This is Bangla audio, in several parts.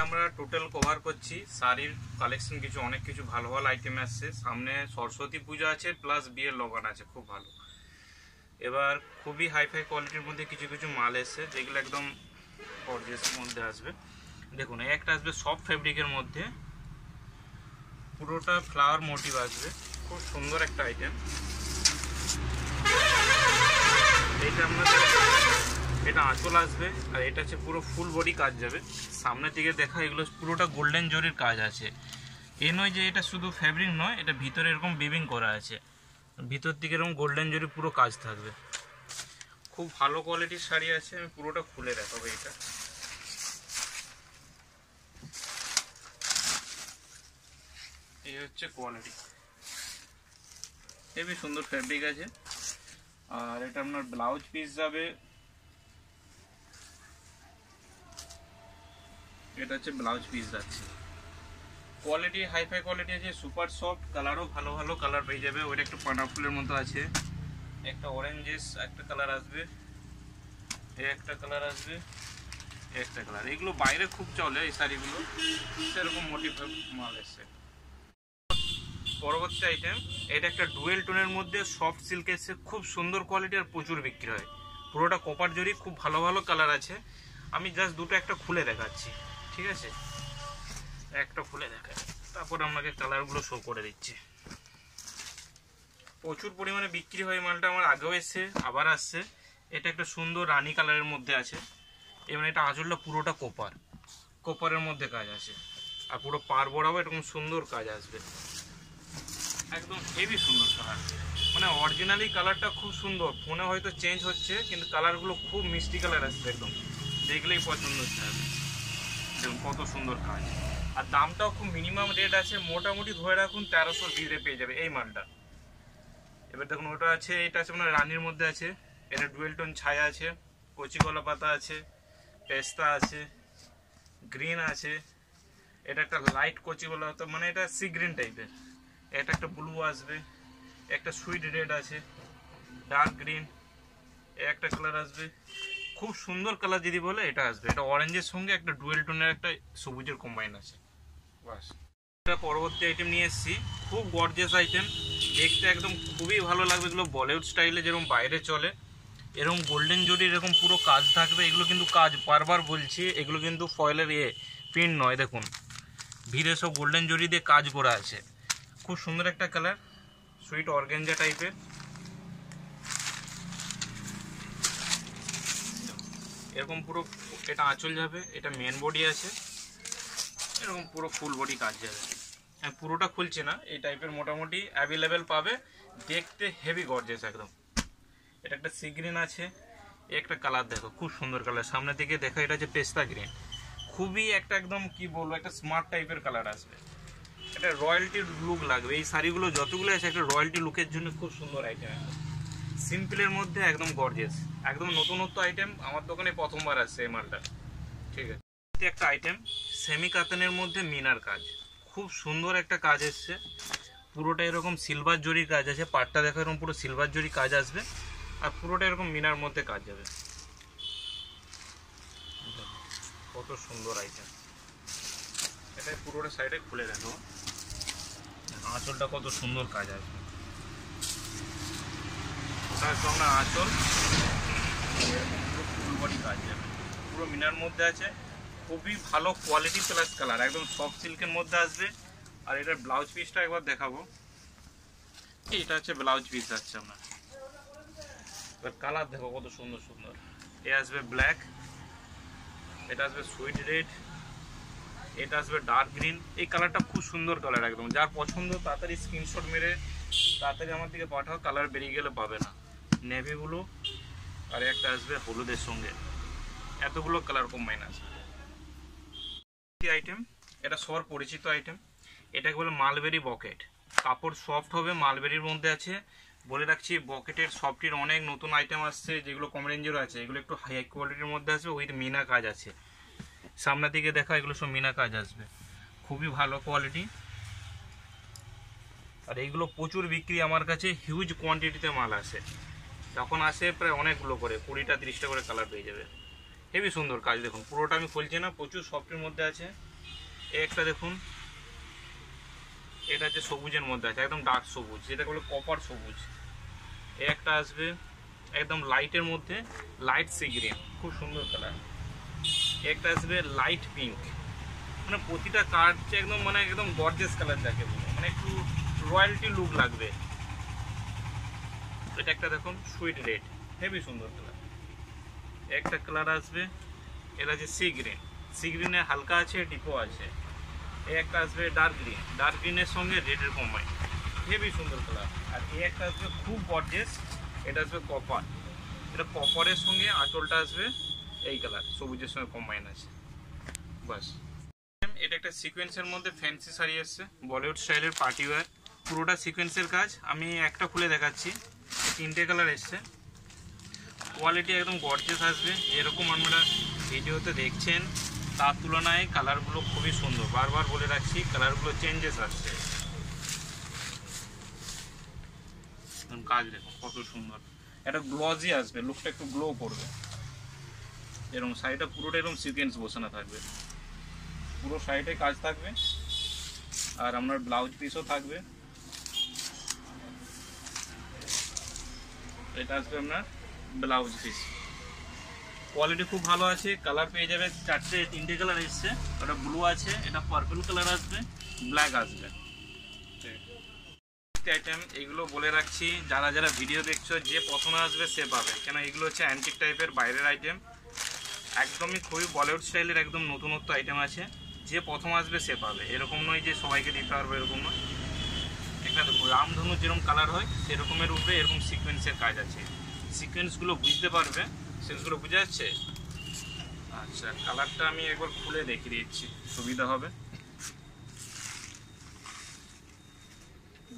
আমরা টোটাল কভার করছি শাড়ির কালেকশন, কিছু অনেক কিছু ভালো ভালো আইটেম আসছে। সামনে সরস্বতী পুজো আছে, প্লাস বিয়ের লগন আছে, খুব ভালো। এবার খুবই হাইফাই কোয়ালিটির মধ্যে কিছু কিছু মাল এসছে, যেগুলো একদম গর্জিয়াসের মধ্যে আসবে। দেখুন, একটা আসবে সফট ফেব্রিকের মধ্যে, পুরোটা ফ্লাওয়ার মোটিভ আসবে, খুব সুন্দর একটা আইটেম। এটা আপনাদের এটা আঁচল আসবে, আর এটা হচ্ছে পুরো ফুল বডি কাজ যাবে। সামনে থেকে দেখা এগুলো পুরোটা গোল্ডেন জরির কাজ আছে। এ নয় যে এটা শুধু ফ্যাব্রিক নয়, এটা ভিতরে এরকম বিবিং করা আছে, ভিতর থেকে এরকম গোল্ডেন জরি পুরো কাজ থাকবে। খুব ভালো কোয়ালিটির শাড়ি আছে, আমি পুরোটা খুলে দেখাবো। এটা এই হচ্ছে কোয়ালিটি, হেবি সুন্দর ফ্যাব্রিক আছে। আর এটা আপনার ব্লাউজ পিস যাবে, এটা হচ্ছে ব্লাউজ পিস যাচ্ছে। কোয়ালিটি হাইফাই কোয়ালিটি আছে, সুপার সফট, কালারও ভালো ভালো কালার পেয়ে যাবে। ওইটা একটু পানাফুলের মতো আছে, একটা অরেঞ্জেস একটা কালার আসবে, এই একটা কালার আসবে, একটা কালার। এগুলো বাইরে খুব চলে এই শাড়িগুলো, সেরকম মোটিভ মাল এসছে। পরবর্তী আইটেম, এটা একটা ডুয়েল টোনের মধ্যে সফট সিল্ক এসছে, খুব সুন্দর কোয়ালিটি আর প্রচুর বিক্রি হয়। পুরোটা কপার জরি, খুব ভালো ভালো কালার আছে। আমি জাস্ট দুটো একটা খুলে দেখাচ্ছি, ঠিক আছে? একটা খুলে দেখাই, তারপর আপনাকে কালারগুলো শো করে দিচ্ছি। প্রচুর পরিমাণে বিক্রি হয় মালটা, আমার আগেও এসছে, আবার আসছে। এটা একটা সুন্দর রানী কালারের মধ্যে আছে, এবং এটা আঁচলটা পুরোটা কোপারের মধ্যে কাজ আছে, আর পুরো পার বরাবর এরকম সুন্দর কাজ আসবে, একদম হেভি সুন্দর কালার। মানে অরিজিনালি কালারটা খুব সুন্দর, ফোনে হয়তো চেঞ্জ হচ্ছে, কিন্তু কালারগুলো খুব মিষ্টি কালার আসছে, একদম দেখলেই পছন্দ হচ্ছে। দেখুন কত সুন্দর কাজ, আর দামটাও খুব মিনিমাম রেট আছে, মোটামুটি ধরে রাখুন 1300 ভিতরে পেয়ে যাবে এই মালটা। এবার দেখুন ওটা আছে, এটা আছে আপনার রানির মধ্যে আছে, এটা ডুয়েল টোন ছায়া আছে, কচি কলা পাতা আছে, পেস্তা আছে, গ্রিন আছে, এটা একটা লাইট কচি কলা পাতা, মানে এটা সি গ্রিন টাইপের। এটা একটা ব্লু আসবে, একটা সুইট রেড আছে, ডার্ক গ্রিন, একটা কালার আসবে, খুব সুন্দর কালার যদি বলে এটা আসবে। এটা অরেঞ্জের সঙ্গে একটা ডুয়েল টোনের একটা সবুজের কম্বাইন আছে, বাস। এটা পরবর্তী আইটেম নিয়ে এসেছি, খুব গর্জিয়াস আইটেম, দেখতে একদম খুবই ভালো লাগবে। এগুলো বলিউড স্টাইলে যেরকম বাইরে চলে, এরকম গোল্ডেন জরি এরকম পুরো কাজ থাকবে। এগুলো কিন্তু কাজ, বারবার বলছি, এগুলো কিন্তু ফয়েলের প্রিন্ট নয়। দেখুন ভিড়ে সব গোল্ডেন জরি দিয়ে কাজ করা আছে, খুব সুন্দর একটা কালার, সুইট অর্গানজা টাইপের। এরকম পুরো এটা আঁচল যাবে, এটা মেন বডি আছে, এরকম পুরো ফুল বডি কাজ যাবে। আমি পুরোটা খুলছি না, এই টাইপের মোটামুটি অ্যাভেলেবেল পাবে, দেখতে হেভি গর্জিয়াস একদম। এটা একটা সি গ্রিন আছে, একটা কালার দেখো খুব সুন্দর কালার, সামনে থেকে দেখো এটা হচ্ছে পেস্তা গ্রিন, খুবই একটা একদম কি বলবো একটা স্মার্ট টাইপের কালার আসবে। এটা রয়্যালটির লুক লাগবে, এই শাড়িগুলো যতগুলো আছে একটা রয়্যালটি লুকের জন্য খুব সুন্দর আইটেম। সিম্পলের মধ্যে একদম গর্জিয়াস, একদম নতুনত্ব আইটেম, আমার দোকানে প্রথমবার আসছে এই মালটা, ঠিক আছে? একটা আইটেম সেমি কাতানের মধ্যে মিনার কাজ, খুব সুন্দর একটা কাজ এসছে, পুরোটা এরকম সিলভার জরির কাজ আছে, পাটটা দেখো এরকম পুরো সিলভার জরি কাজ আসবে, আর পুরোটা এরকম মিনার মধ্যে কাজ যাবে। কত সুন্দর আইটেম, এটা পুরোটা সাইডে খুলে দেখো, আঁচলটা কত সুন্দর কাজ আসবে। ওটা একটু আমরা আঁচল ফুল বডি কাজ যাবে, পুরো মিনার মধ্যে আছে, খুবই ভালো কোয়ালিটি প্লাস কালার, একদম সফট সিল্কের মধ্যে আসবে। আর এটার ব্লাউজ পিসটা একবার দেখাবো, এটা হচ্ছে ব্লাউজ পিস যাচ্ছে আপনার। এবার কালার দেখো কত সুন্দর সুন্দর, এ আসবে ব্ল্যাক, এটা আসবে সুইট রেড, এটা আসবে ডার্ক গ্রিন। এই কালারটা খুব সুন্দর কালার, একদম যার পছন্দ তাড়াতাড়ি স্ক্রিনশট মেরে তাড়াতাড়ি আমার দিকে পাঠাও, কালার বেরিয়ে গেলে পাবে না। নেভি ব্লু, আর একটা আসবে হলুদের সঙ্গে, এতগুলো কালার কম্বাইন আসবে। আইটেম এটা সবার পরিচিত আইটেম, এটাকে বলে মালবেরি বকেট, কাপড় সফট হবে, মালবেরির মধ্যে আছে। বলে রাখছি বকেটের সফটির অনেক নতুন আইটেম আসছে, যেগুলো কম রেঞ্জেরও আছে, এগুলো একটু হাই কোয়ালিটির মধ্যে আসবে, উইথ মিনা কাজ আছে। সামনে দিকে দেখা এগুলো সব মিনা কাজ আসবে, খুবই ভালো কোয়ালিটি। আর এইগুলো প্রচুর বিক্রি, আমার কাছে হিউজ কোয়ান্টিটিতে মাল আসে, যখন আসে প্রায় অনেকগুলো করে 20টা 30টা করে কালার পেয়ে যাবে, হেভি সুন্দর কাজ। দেখুন পুরোটা আমি খুলছি না, প্রচুর সফটের মধ্যে আছে। একটা দেখুন, এটা হচ্ছে সবুজের মধ্যে আছে, একদম ডার্ক সবুজ, যেটা বলে কপার সবুজ। একটা আসবে একদম লাইটের মধ্যে, লাইট সি গ্রিন, খুব সুন্দর কালার। একটা আসবে লাইট পিঙ্ক, মানে প্রতিটা কার্ড একদম মানে একদম গর্জিয়াস কালার যাকে বলে, মানে একটু রয়্যালটি লুক লাগবে। এটা একটা দেখুন সুইট রেড, হেভি সুন্দর কালার। একটা কালার আসবে, এটা হচ্ছে সি গ্রিন, সি গ্রিনে হালকা আছে, ডিপো আছে। একটা আসবে ডার্ক গ্রিন, ডার্ক গ্রিনের সঙ্গে রেডের কম্বাইন, হেভি সুন্দর কালার। আর একটা আসবে খুব গর্জিয়াস, এটা আসবে কপার, এটা কপারের সঙ্গে আঁচলটা আসবে এই কালার, সবুজের সঙ্গে কম্বাইন আছে। বাস, এটা একটা সিকোয়েন্সের মধ্যে ফ্যান্সি শাড়ি এসছে, বলিউড স্টাইলের পার্টি ওয়্যার, পুরোটা সিকোয়েন্সের কাজ। আমি একটা খুলে দেখাচ্ছি, 3টে কালার এসছে, কোয়ালিটি একদম গর্জিয়াস আসবে। এরকম আমরা ভিডিওতে দেখছেন, তার তুলনায় কালারগুলো খুবই সুন্দর। বারবার বলে রাখছি, কালারগুলো চেঞ্জেস আসছে। কাজ দেখুন কত সুন্দর, এটা গ্লজি আসবে, লুকটা একটু গ্লো করবে। এরকম শাড়িটা পুরোটা এরকম সিকোয়েন্স বসানো থাকবে, পুরো শাড়িতে কাজ থাকবে। আর আপনার ব্লাউজ পিসও থাকবে। এটা আসবে আপনার ব্লাউজ পিস, কোয়ালিটি খুব ভালো আছে। কালার পেয়ে যাবে 3টে কালার এসছে, ওটা ব্লু আছে, এটা পার্পল কালার আসবে, ব্ল্যাক আসবে। আইটেম এগুলো বলে রাখছি, যারা যারা ভিডিও দেখছো, যে প্রথমে আসবে সে পাবে, কেন এগুলো হচ্ছে অ্যান্টিক টাইপের বাইরের আইটেম, একদমই খুবই বলিউড স্টাইলের একদম নতুনত্ব আইটেম আছে। যে প্রথম আসবে সে পাবে, এরকম নয় যে সবাইকে দিতে পারবে, এরকম নয়। একটা দেখুন রামধনু যেরকম কালার হয় সেরকমের উপরে এরকম সিকোয়েন্সের কাজ আছে, সিকোয়েন্সগুলো বুঝতে পারবে, সেগুলো বুঝে যাচ্ছে। আচ্ছা, কালারটা আমি একবার খুলে দেখিয়ে দিচ্ছি, সুবিধা হবে।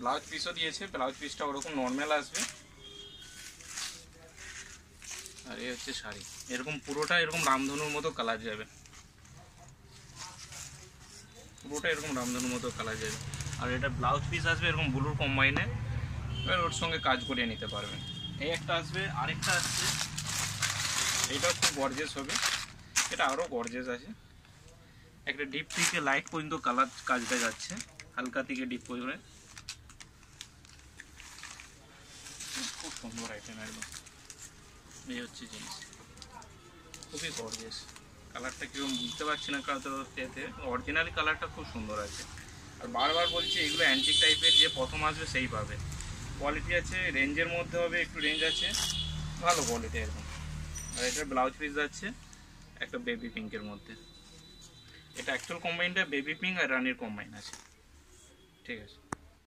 ব্লাউজ পিসও দিয়েছে, ব্লাউজ পিসটা ওরকম নর্মাল আসবে। আর এই হচ্ছে শাড়ি, এরকম পুরোটা এরকম রামধনুর মতো কালার যাবে, পুরোটা এরকম রামধনুর মতো কালার যাবে। আর এটা ব্লাউজ পিস আসবে এরকম ব্লুর কম্বাইনে, এবার ওর সঙ্গে কাজ করিয়ে নিতে পারবেন। এই একটা আসবে, আরেকটা আসছে, এইটাও খুব গর্জিয়াস হবে, এটা আরও গর্জিয়াস আছে। একটা ডিপ থেকে লাইট পর্যন্ত কালার কাজটা যাচ্ছে, হালকা থেকে ডিপ পর্যন্ত, খুব সুন্দর আইটেম একদম। এই হচ্ছে জিনিস, খুবই গর্জিয়াস। কালারটা কীরকম বুঝতে পারছি না, কারণ তো এতে অরিজিনালি কালারটা খুব সুন্দর আছে। আর বারবার বলছি, এগুলো অ্যান্টিক টাইপের, যে প্রথম আসবে সেই পাবে। কোয়ালিটি আছে, রেঞ্জের মধ্যে হবে, একটু রেঞ্জ আছে, ভালো কোয়ালিটি একদম। আর এটার ব্লাউজ পিস যাচ্ছে একটা বেবি পিঙ্কের মধ্যে, এটা অ্যাকচুয়াল কম্বাইনটা বেবি পিঙ্ক আর রানির কম্বাইন আছে। ঠিক আছে।